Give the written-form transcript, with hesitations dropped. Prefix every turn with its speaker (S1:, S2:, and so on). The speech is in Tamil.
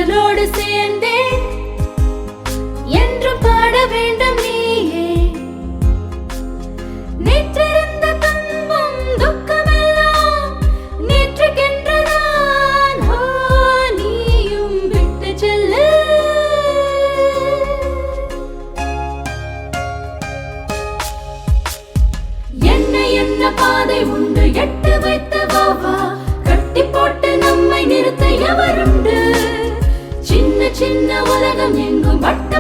S1: உடலோடு சேர்ந்தே என்றும் பாட வேண்டும் நீயே. நேற்றிருந்த துன்பம் துக்கமெல்லாம் நேற்றுக்கென்றுதான் நீயும் விட்டு செல்லு. என்ன பாதை உண்டு எட்டு வைத்த வாவா, கட்டி போட்டு நம்மை நிறுத்த எவருண்டு? சின்ன சின்ன உலகம் எங்கும் வட்ட